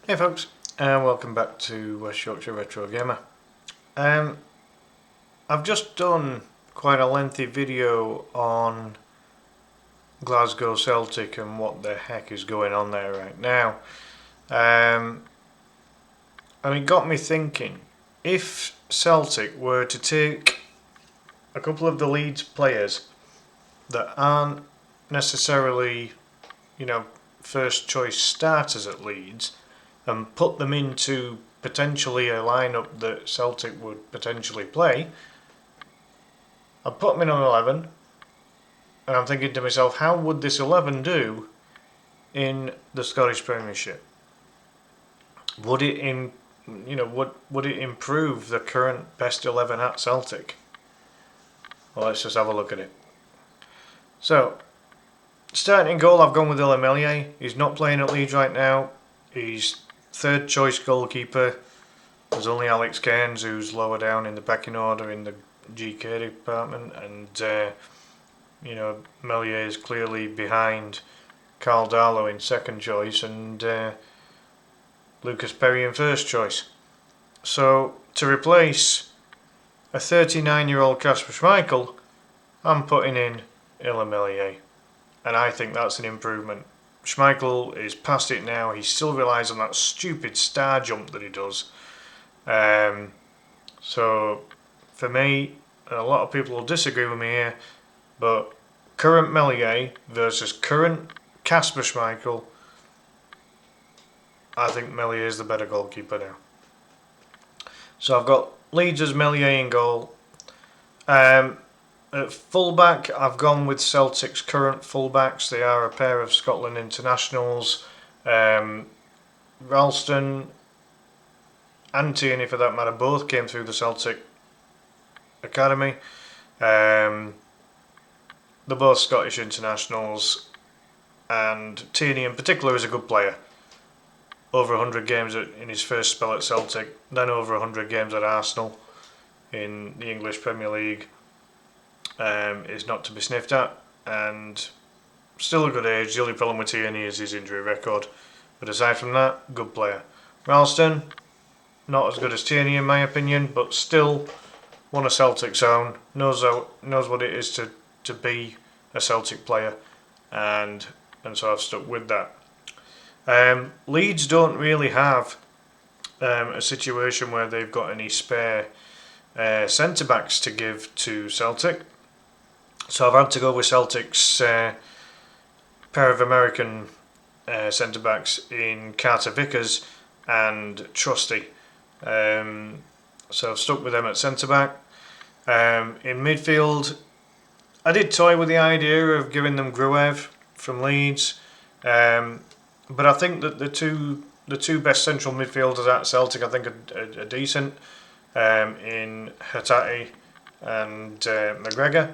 Hey folks, and welcome back to West Yorkshire Retro Gamer. I've just done quite a lengthy video on Glasgow Celtic and what the heck is going on there right now. And it got me thinking, if Celtic were to take a couple of the Leeds players that aren't necessarily, first choice starters at Leeds and put them into potentially a lineup that Celtic would potentially play, I'd put them in on 11, and I'm thinking to myself, how would this 11 do in the Scottish Premiership? Would it would it improve the current best 11 at Celtic? Well, let's just have a look at it. So, starting goal, I've gone with Lemelier. He's not playing at Leeds right now. He's third choice goalkeeper. There's only Alex Cairns who's lower down in the pecking order in the GK department, and Melier is clearly behind Carl Darlow in second choice and Lucas Perry in first choice. So to replace a 39-year-old Kasper Schmeichel, I'm putting in Illa Melier, and I think that's an improvement. Schmeichel is past it now. He still relies on that stupid star jump that he does. So for me, and a lot of people will disagree with me here, but current Melier versus current Kasper Schmeichel, I think Melier is the better goalkeeper now. So I've got Leeds as Melier in goal. At fullback, I've gone with Celtic's current fullbacks. They are a pair of Scotland internationals. Ralston and Tierney, for that matter, both came through the Celtic academy. They're both Scottish internationals, and Tierney in particular is a good player. Over 100 games in his first spell at Celtic, then over 100 games at Arsenal in the English Premier League. Is not to be sniffed at, and still a good age. The only problem with Tierney is his injury record, but aside from that, good player. Ralston, not as good as Tierney in my opinion, but still one of Celtic's own, knows what it is to be a Celtic player, and so I've stuck with that. Leeds don't really have a situation where they've got any spare centre backs to give to Celtic. So I've had to go with Celtic's pair of American centre backs in Carter Vickers and Trusty. So I've stuck with them at centre back. In midfield, I did toy with the idea of giving them Gruev from Leeds, but I think that the two best central midfielders at Celtic I think are decent in Hatate and McGregor.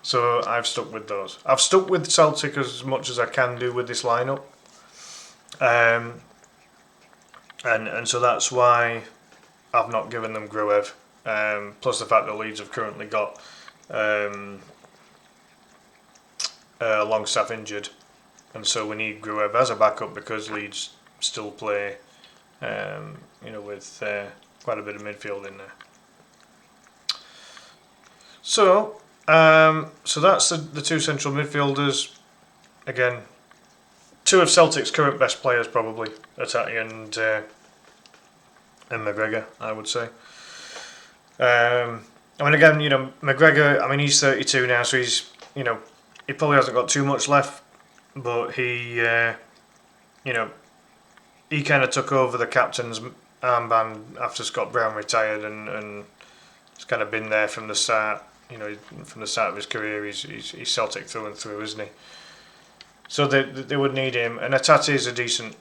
So I've stuck with those. I've stuck with Celtic as much as I can do with this lineup, and so that's why I've not given them Gruev. Plus the fact that Leeds have currently got Longstaff injured, and so we need Gruev as a backup because Leeds still play, with quite a bit of midfield in there. So that's the two central midfielders. Again, two of Celtic's current best players probably, Hatate and McGregor, I would say. McGregor, he's 32 now, so he's, he probably hasn't got too much left, but he kind of took over the captain's armband after Scott Brown retired, and he's kind of been there from the start. From the start of his career, he's Celtic through and through, isn't he? So they would need him, and Hatate is a decent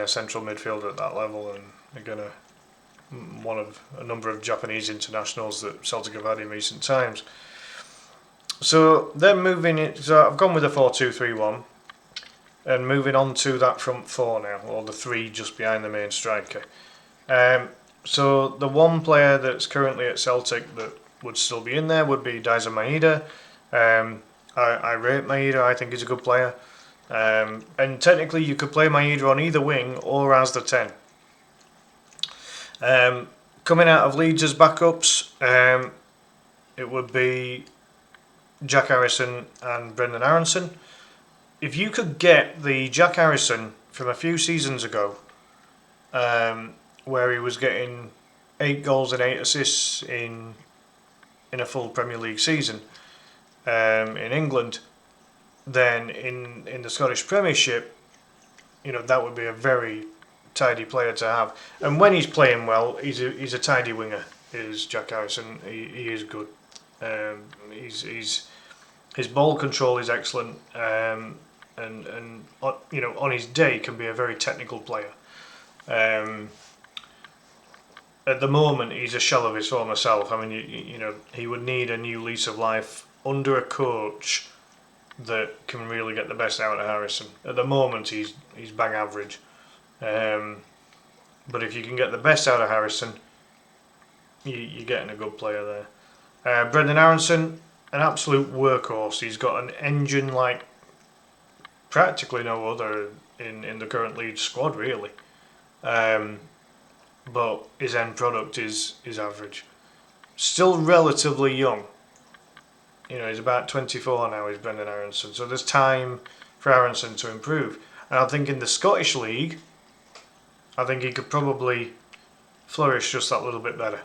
central midfielder at that level, and again, one of a number of Japanese internationals that Celtic have had in recent times. So then moving it, so I've gone with a 4-2-3-1, and moving on to that front four now, or the three just behind the main striker. So the one player that's currently at Celtic that would still be in there would be Daizen Maeda. I rate Maeda. I think he's a good player. And technically you could play Maeda on either wing or as the 10. Coming out of Leeds as backups, it would be Jack Harrison and Brendan Aronson. If you could get the Jack Harrison from a few seasons ago, where he was getting 8 goals and 8 assists in a full Premier League season in England, then in the Scottish Premiership, that would be a very tidy player to have. And when he's playing well, he's a tidy winger. Is Jack Harrison? He is good. His ball control is excellent, and on his day can be a very technical player. At the moment, he's a shell of his former self. I mean, he would need a new lease of life under a coach that can really get the best out of Harrison. At the moment, he's bang average. But if you can get the best out of Harrison, you're getting a good player there. Brendan Aronson, an absolute workhorse. He's got an engine like practically no other in the current Leeds squad, really. But his end product is average. Still relatively young. He's about 24 now, he's Brendan Aronson. So there's time for Aronson to improve. And I think in the Scottish League, I think he could probably flourish just that little bit better.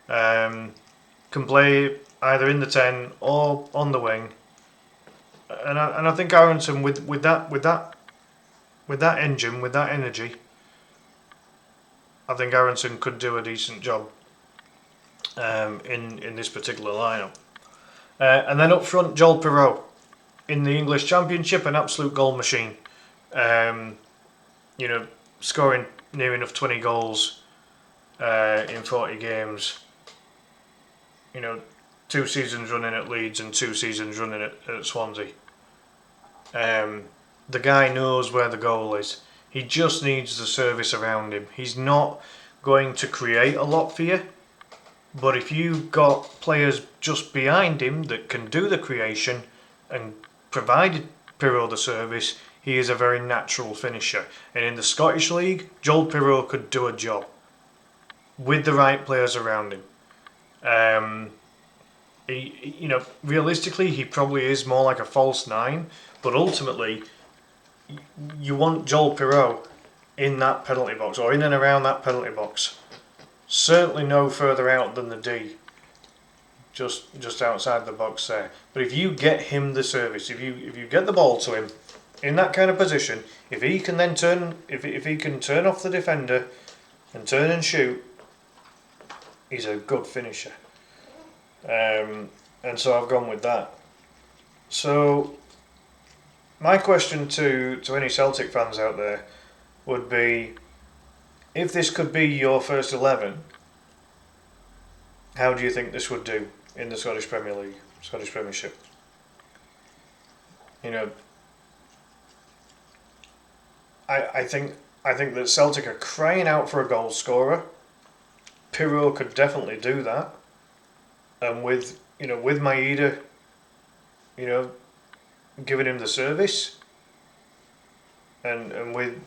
Can play either in the 10 or on the wing. And I think Aronson with that engine, with that energy, I think Aronson could do a decent job in this particular lineup. And then up front, Joel Pirou. In the English Championship, an absolute goal machine. Scoring near enough 20 goals in 40 games. 2 seasons running at Leeds and 2 seasons running at Swansea. The guy knows where the goal is. He just needs the service around him. He's not going to create a lot for you, but if you've got players just behind him that can do the creation and provide Pirou the service, he is a very natural finisher. And in the Scottish League, Joel Pirou could do a job with the right players around him. Realistically, he probably is more like a false 9, but ultimately, you want Joel Pirou in that penalty box or in and around that penalty box. Certainly no further out than the D, just outside the box there. But if you get him the service, if you get the ball to him in that kind of position, if he can then if he can turn off the defender and turn and shoot, he's a good finisher. And so I've gone with that. So my question to any Celtic fans out there would be, if this could be your first 11, how do you think this would do in the Scottish Premier League, Scottish Premiership? I think that Celtic are crying out for a goal scorer. Pirou could definitely do that, and with Maeda, giving him the service, and with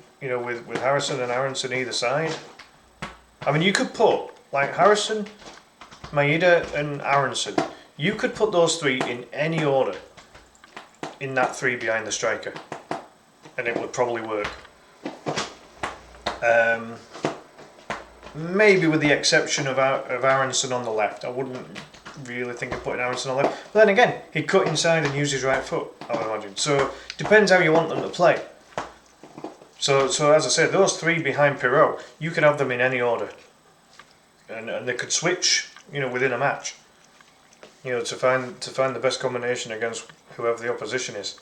Harrison and Aronson either side. I mean, you could put like Harrison, Maeda, and Aronson. You could put those 3 in any order in that 3 behind the striker, and it would probably work. Maybe with the exception of Aronson on the left. I wouldn't really think of putting Aronson on the left. But then again, he'd cut inside and use his right foot, I would imagine. So depends how you want them to play. So as I said, those 3 behind Pirou, you could have them in any order, and they could switch, within a match, to find the best combination against whoever the opposition is.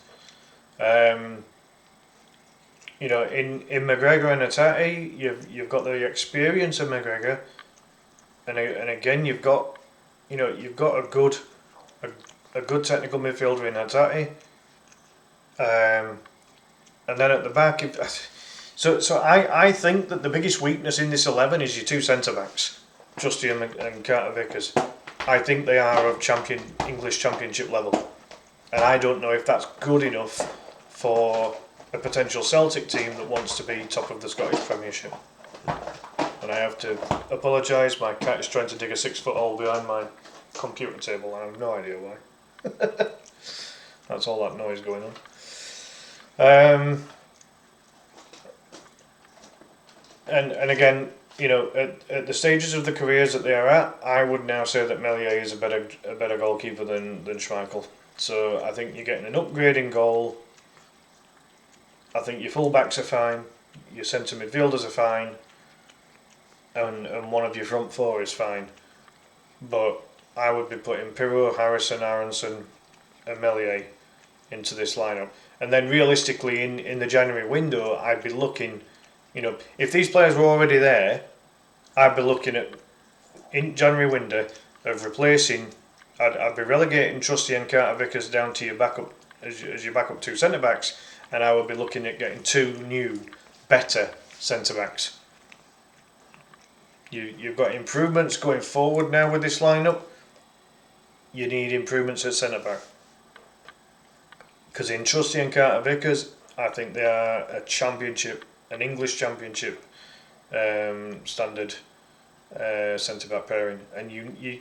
In McGregor and Atati, you've got the experience of McGregor, and again you've got a good technical midfielder in Atati. And then at the back, I think that the biggest weakness in this 11 is your 2 centre backs, Justy and Carter Vickers. I think they are of English Championship level, and I don't know if that's good enough for a potential Celtic team that wants to be top of the Scottish Premiership. And I have to apologise, my cat is trying to dig a 6-foot hole behind my computer table and I have no idea why. That's all that noise going on. And again, you know, at the stages of the careers that they are at, I would now say that Meslier is a better goalkeeper than Schmeichel. So I think you're getting an upgrade in goal. I think your full-backs are fine, your centre midfielders are fine, and one of your front four is fine. But I would be putting Pirro, Harrison, Aronson and Meslier into this lineup. And then realistically in the January window, I'd be looking, you know, if these players were already there, I'd be looking at, in January window, of replacing, I'd be relegating Trusty and Carter Vickers down to your backup, as your backup two centre-backs, and I would be looking at getting two new, better centre-backs. You've got improvements going forward now with this lineup. You need improvements at centre-back. Because in Trusty and Carter Vickers, I think they are a championship, an English championship standard centre-back pairing. And you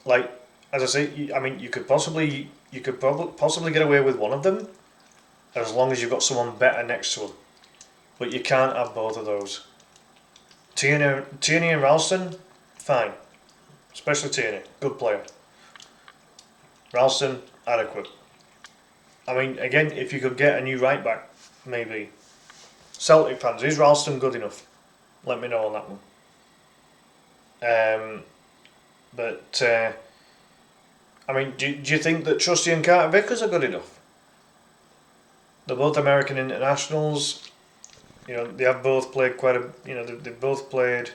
like, as I say, I mean, you could possibly get away with one of them, as long as you've got someone better next to them. But you can't have both of those. Tierney and Ralston, fine. Especially Tierney, good player. Ralston, adequate. I mean, again, if you could get a new right back, maybe. Celtic fans, is Ralston good enough? Let me know on that one. I mean, do you think that Trusty and Carter Vickers are good enough? They're both American internationals. You know, they have both played they've both played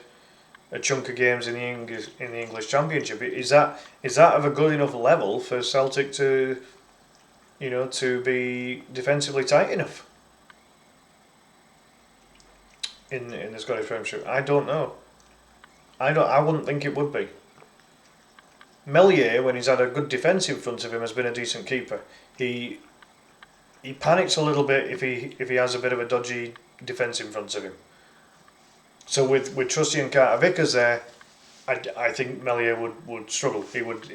a chunk of games in the English Championship. Is that of a good enough level for Celtic to, you know, to be defensively tight enough in the Scottish Premiership? I don't know. I wouldn't think it would be. Meslier, when he's had a good defence in front of him, has been a decent keeper. He panics a little bit if he has a bit of a dodgy defence in front of him. So with Trusty and Carter Vickers there, I think Meslier would struggle. He would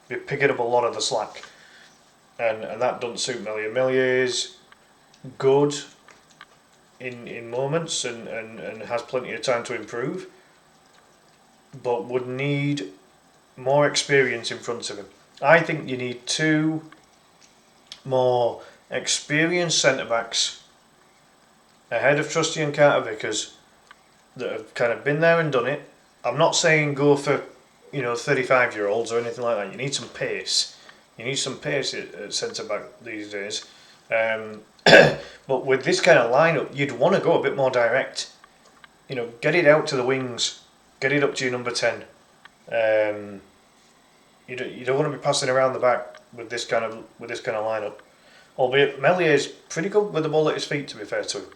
be picking up a lot of the slack, and that doesn't suit Meslier. Meslier is good in moments and has plenty of time to improve, but would need more experience in front of him. I think you need two more experienced centre-backs ahead of Trusty and Carter Vickers that have kind of been there and done it. I'm not saying go for, you know, 35-year-olds or anything like that. You need some pace. You need some pace at centre-back these days. But with this kind of lineup, you'd want to go a bit more direct. You know, get it out to the wings. Get it up to your number 10. You don't want to be passing around the back with this kind of lineup. Albeit Meslier is pretty good with the ball at his feet, to be fair to him.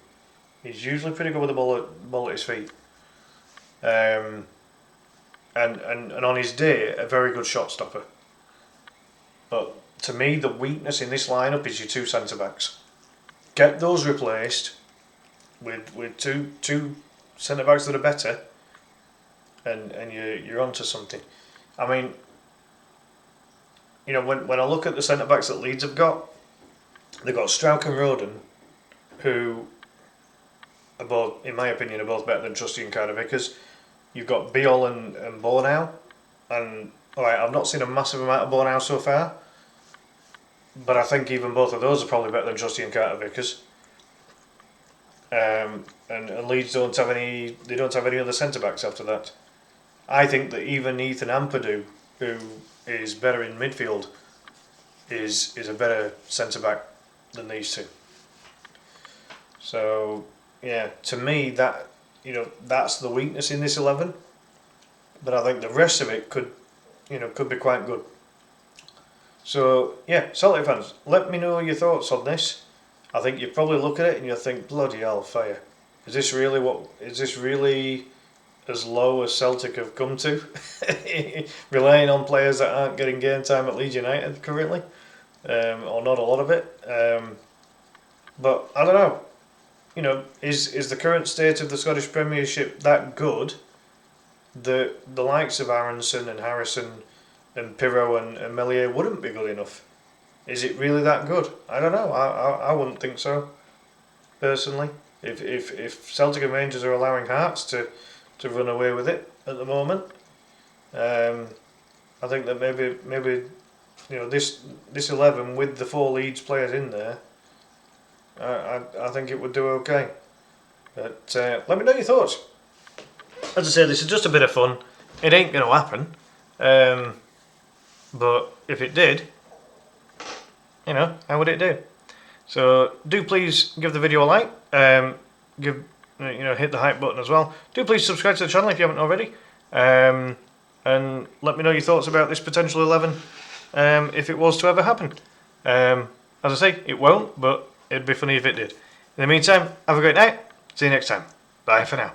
He's usually pretty good with the ball at his feet. And on his day, a very good shot stopper. But to me, the weakness in this lineup is your two centre backs. Get those replaced with two centre backs that are better, and you're onto something. I mean, you know, when I look at the centre backs that Leeds have got, they've got Strauch and Roden, who are both, in my opinion, are both better than Trusty and Carter Vickers. You've got Biol and Bornau, and alright, I've not seen a massive amount of Bornau so far, but I think even both of those are probably better than Trusty and Carter Vickers. And Leeds don't have any other centre backs after that. I think that even Ethan Ampadu, who is better in midfield, is a better centre back than these two. So yeah, to me that's the weakness in this 11. But I think the rest of it could be quite good. So yeah, Celtic fans, let me know your thoughts on this. I think you probably look at it and you'll think, bloody hell, fire. Is this really as low as Celtic have come to? Relying on players that aren't getting game time at Leeds United currently, or not a lot of it. But I don't know. You know, is the current state of the Scottish Premiership that good that the likes of Aronson and Harrison and Pirro and Melier wouldn't be good enough? Is it really that good? I don't know. I wouldn't think so, personally. If Celtic and Rangers are allowing Hearts to run away with it at the moment, I think that maybe you know this 11 with the 4 Leeds players in there, I think it would do okay. But let me know your thoughts. As I say, this is just a bit of fun. It ain't going to happen. But if it did, you know, how would it do? So do please give the video a like. Hit the hype button as well. Do please subscribe to the channel if you haven't already. And let me know your thoughts about this potential 11 if it was to ever happen. As I say, it won't, but it'd be funny if it did. In the meantime, have a great night. See you next time. Bye for now.